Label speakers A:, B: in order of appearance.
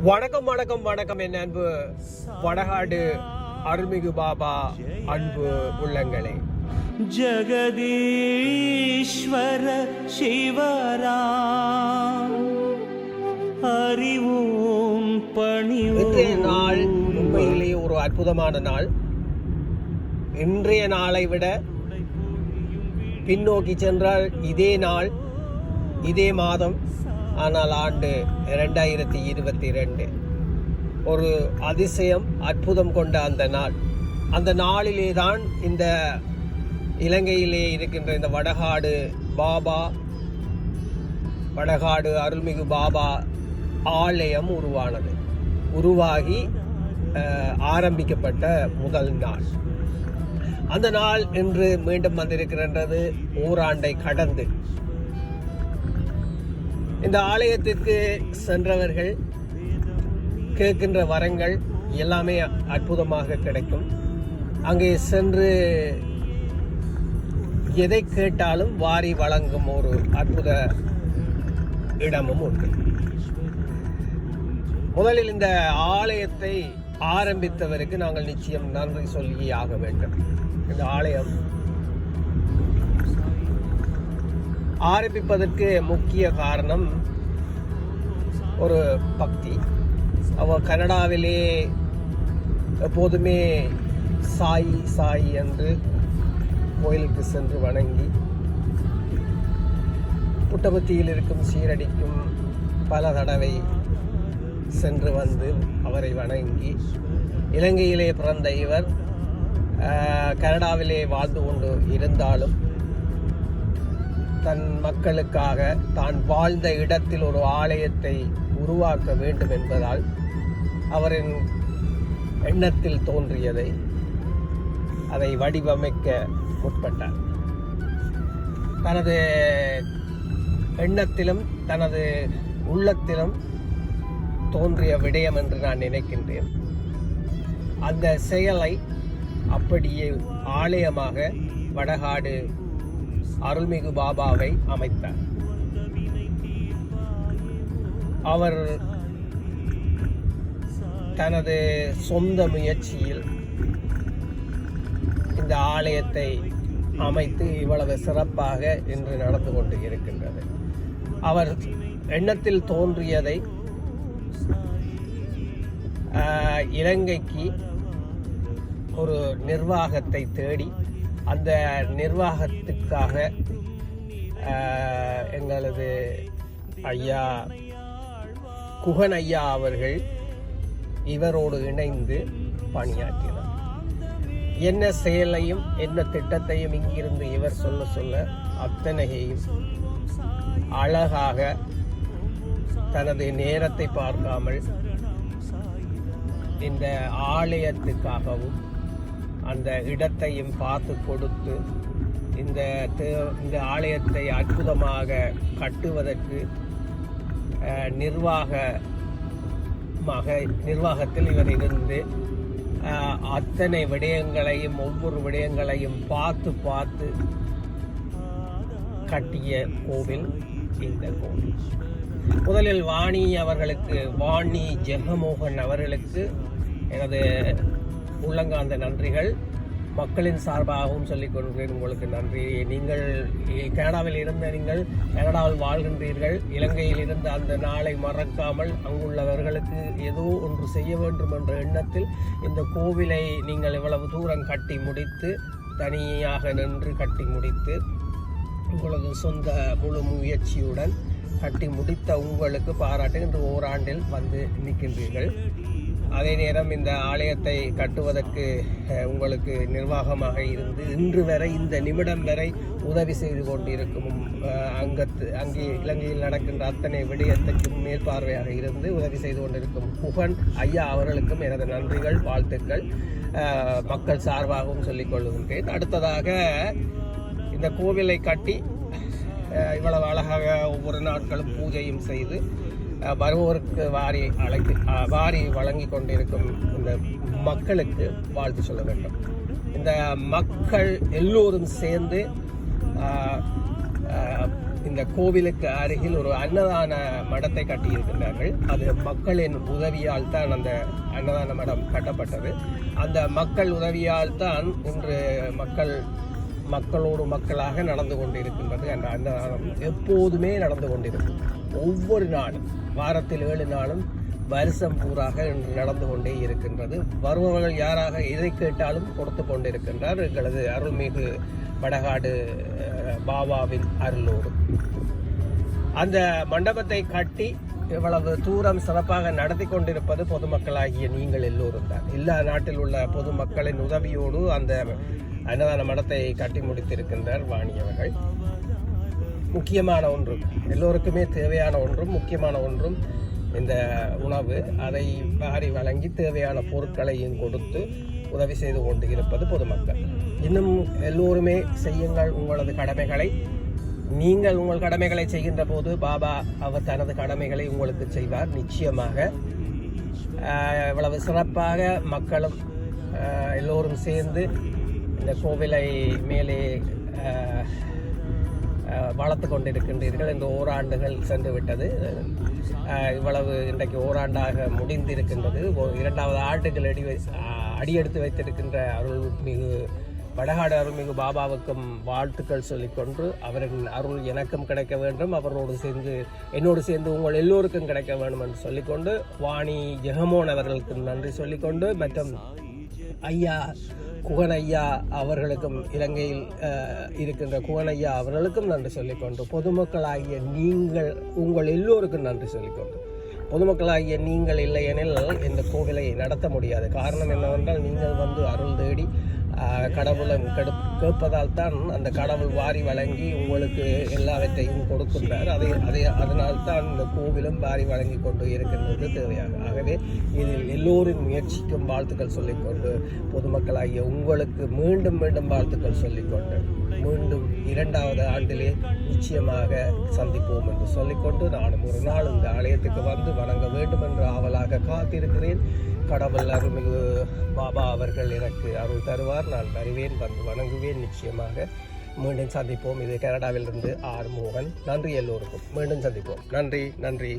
A: வணக்கம் வணக்கம் வணக்கம் என் அன்பு வடகாடு அருள்மிகு பாபா அன்பு உள்ளங்களே.
B: ஜகதீஸ்வர சிவராம் அறிவோம் பணிவோம்.
A: இன்றைய நாள் உண்மையிலேயே ஒரு அற்புதமான நாள். இன்றைய நாளை விட பின்னோக்கி சென்றால் இதே நாள் இதே மாதம், ஆனால் ஆண்டு 2022 ஒரு அதிசயம் அற்புதம் கொண்ட அந்த நாளிலே தான் இந்த இலங்கையிலே இருக்கின்ற இந்த வடகாடு அருள்மிகு பாபா ஆலயம் உருவாகி ஆரம்பிக்கப்பட்ட முதல் நாள். அந்த நாள் இன்று மீண்டும் வந்திருக்கின்றது, ஓராண்டை கடந்து. இந்த ஆலயத்திற்கு சென்றவர்கள் கேட்கின்ற வரங்கள் எல்லாமே அற்புதமாக கிடைக்கும். அங்கே சென்று எதை கேட்டாலும் வாரி வழங்கும் ஒரு அற்புத இடமும் உண்டு. முதலில் இந்த ஆலயத்தை ஆரம்பித்தவருக்கு நாங்கள் நிச்சயம் நன்றி சொல்லி ஆக வேண்டும். இந்த ஆலயம் ஆரம்பிப்பதற்கு முக்கிய காரணம் ஒரு பக்தி. அவர் கனடாவிலே எப்போதுமே சாய் என்று கோயிலுக்கு சென்று வணங்கி, புட்டபத்தியில் இருக்கும் சீரடிக்கும் பல தடவை சென்று வந்து அவரை வணங்கி, இலங்கையிலே பிறந்த இவர் கனடாவிலே வாழ்ந்து கொண்டு இருந்தாலும் தன் மக்களுக்காக தான் வாழ்ந்த இடத்தில் ஒரு ஆலயத்தை உருவாக்க வேண்டும் என்பதால் அவரின் எண்ணத்தில் தோன்றியதை அதை வடிவமைக்க முற்பட்டார். தனது எண்ணத்திலும் தனது உள்ளத்திலும் தோன்றிய விடயம் என்று நான் நினைக்கின்றேன். அந்த செயலை அப்படியே ஆலயமாக வடகாடு அருள்மிகு பாபாவை அமைத்தார். அவர் தனது சொந்த முயற்சியில் இந்த ஆலயத்தை அமைத்து இவ்வளவு சிறப்பாக இன்று நடந்து கொண்டு இருக்கின்றது. அவர் எண்ணத்தில் தோன்றியதை இலங்கைக்கு ஒரு நிர்வாகத்தை தேடி, அந்த நிர்வாகத்துக்காக எங்களது ஐயா குகன் ஐயா அவர்கள் இவரோடு இணைந்து பணியாற்றினார். என்ன செயலையும் என்ன திட்டத்தையும் இங்கிருந்து இவர் சொல்ல அத்தனையையும் அழகாக தனது நேரத்தை பார்க்காமல் இந்த ஆலயத்துக்காகவும் அந்த இடத்தையும் பார்த்து கொடுத்து இந்த ஆலயத்தை அற்புதமாக கட்டுவதற்கு நிர்வாகத்தில் இவர் இருந்து அத்தனை விடயங்களையும் ஒவ்வொரு விடயங்களையும் பார்த்து கட்டிய கோவில் இந்த கோவில். முதலில் வாணி ஜெகமோகன் அவர்களுக்கு எனது உள்ளங்காந்த நன்றிகள். மக்களின் சார்பாகவும் சொல்லிக் கொள்கிறேன், உங்களுக்கு நன்றி. நீங்கள் கனடாவில் வாழ்கின்றீர்கள். இலங்கையில் இருந்த அந்த நாளை மறக்காமல் அங்குள்ளவர்களுக்கு ஏதோ ஒன்று செய்ய வேண்டும் என்ற எண்ணத்தில் இந்த கோவிலை நீங்கள் இவ்வளவு தூரம் கட்டி முடித்து, தனியாக நின்று கட்டி முடித்து, உங்களது சொந்த முழு முயற்சியுடன் கட்டி முடித்த உங்களுக்கு பாராட்டு. இன்று ஓராண்டில் வந்து நிற்கின்றீர்கள். அதே நேரம் இந்த ஆலயத்தை கட்டுவதற்கு உங்களுக்கு நிர்வாகமாக இருந்து இன்று வரை இந்த நிமிடம் வரை உதவி செய்து கொண்டிருக்கும் அங்கே இலங்கையில் நடக்கின்ற அத்தனை விடயத்துக்கும் மேற்பார்வையாக இருந்து உதவி செய்து கொண்டிருக்கும் குகன் ஐயா அவர்களுக்கும் எனது நன்றிகள், வாழ்த்துக்கள் மக்கள் சார்பாகவும் சொல்லிக் கொள்கின்றேன். அடுத்ததாக இந்த கோவிலை கட்டி இவ்வளவு அழகாக ஒவ்வொரு நாட்களும் பூஜையும் செய்து வருவோருக்கு வாரி வழங்கி கொண்டிருக்கும் இந்த மக்களுக்கு வாழ்த்து சொல்ல வேண்டும். இந்த மக்கள் எல்லோரும் சேர்ந்து இந்த கோவிலுக்கு அருகில் ஒரு அன்னதான மடத்தை கட்டியிருக்கின்றார்கள். அது மக்களின் உதவியால் தான் அந்த அன்னதான மடம் கட்டப்பட்டது. அந்த மக்கள் உதவியால் தான் இன்று மக்களோடு மக்களாக நடந்து கொண்டிருக்கின்றது. அந்த அன்னதானம் எப்போதுமே நடந்து கொண்டிருக்கும். ஒவ்வொரு நாளும், வாரத்தில் 7 நாளும், வருஷம் பூராக இன்று நடந்து கொண்டே இருக்கின்றது. வருபவர்கள் யாராக எதை கேட்டாலும் கொடுத்து கொண்டிருக்கின்றார் எங்களது அருள்மிகு வடகாடு பாபாவின் அருளோடு. அந்த மண்டபத்தை கட்டி இவ்வளவு தூரம் சிறப்பாக நடத்தி கொண்டிருப்பது பொதுமக்களாகிய நீங்கள் எல்லோரும் தான். எல்லா நாட்டில் உள்ள பொதுமக்களின் உதவியோடு அந்த அன்னதான மடத்தை கட்டி முடித்திருக்கின்றார் வாணி அவர்கள். முக்கியமான ஒன்றும், எல்லோருக்குமே தேவையான ஒன்றும் முக்கியமான ஒன்றும் இந்த உணவு. அதை வாரி வழங்கி தேவையான பொருட்களையும் கொடுத்து உதவி செய்து கொண்டு இருப்பது பொதுமக்கள். இன்னும் எல்லோருமே செய்யுங்கள் உங்களது கடமைகளை. நீங்கள் உங்கள் கடமைகளை செய்கின்ற போது பாபா அவர் தனது கடமைகளை உங்களுக்கு செய்வார் நிச்சயமாக. இவ்வளவு சிறப்பாக மக்களும் எல்லோரும் சேர்ந்து இந்த கோவிலை மேலே வளர்த்து கொண்டிருக்கின்றீர்கள். இந்த ஓராண்டுகள் சென்று விட்டது. இவ்வளவு இன்றைக்கு ஓராண்டாக முடிந்திருக்கின்றது. 2வது ஆண்டுகள் அடியெடுத்து வைத்திருக்கின்ற அருள்மிகு வடகாடு அருள்மிகு பாபாவுக்கும் வாழ்த்துக்கள் சொல்லிக்கொண்டு, அவரின் அருள் எனக்கும் கிடைக்க வேண்டும், என்னோடு சேர்ந்து உங்கள் எல்லோருக்கும் கிடைக்க வேண்டும் என்று சொல்லிக்கொண்டு, வாணி ஜெகமோன் அவர்களுக்கும் நன்றி சொல்லிக்கொண்டு, மற்றும் ஐயா குகன் ஐயா அவர்களுக்கும், இலங்கையில் இருக்கின்ற குகன் ஐயா அவர்களுக்கும் நன்றி சொல்லிக்கொண்டு, பொதுமக்களாகிய நீங்கள் உங்கள் எல்லோருக்கும் நன்றி சொல்லிக்கொண்டு, பொதுமக்களாகிய நீங்கள் இல்லையெனில் இந்த கோவிலை நடத்த முடியாது. காரணம் என்னவென்றால், நீங்கள் வந்து அருள் தேடி கடவுளை கேட்பதால் தான் அந்த கடவுள் வாரி வழங்கி உங்களுக்கு எல்லாவற்றையும் கொடுக்கின்றார். அதனால்தான் இந்த கோவிலும் வாரி வழங்கி கொண்டு இருக்கின்றது தேவையாக. ஆகவே இதில் எல்லோரின் முயற்சிக்கும் வாழ்த்துக்கள் சொல்லிக்கொண்டு, பொதுமக்களாகிய உங்களுக்கு மீண்டும் மீண்டும் வாழ்த்துக்கள் சொல்லிக்கொண்டு, மீண்டும் 2வது ஆண்டிலே நிச்சயமாக சந்திப்போம் என்று சொல்லிக்கொண்டு, நானும் ஒரு நாள் இந்த ஆலயத்துக்கு வந்து வணங்க வேண்டும் என்று ஆவலாக காத்திருக்கிறேன். கடவுள் அருள்மிகு பாபா அவர்கள் எனக்கு அருள் தருவார். நான் வருவேன், வந்து வணங்குவேன் நிச்சயமாக. மீண்டும் சந்திப்போம். இது கனடாவிலிருந்து ஆர் மோகன். நன்றி எல்லோருக்கும். மீண்டும் சந்திப்போம். நன்றி.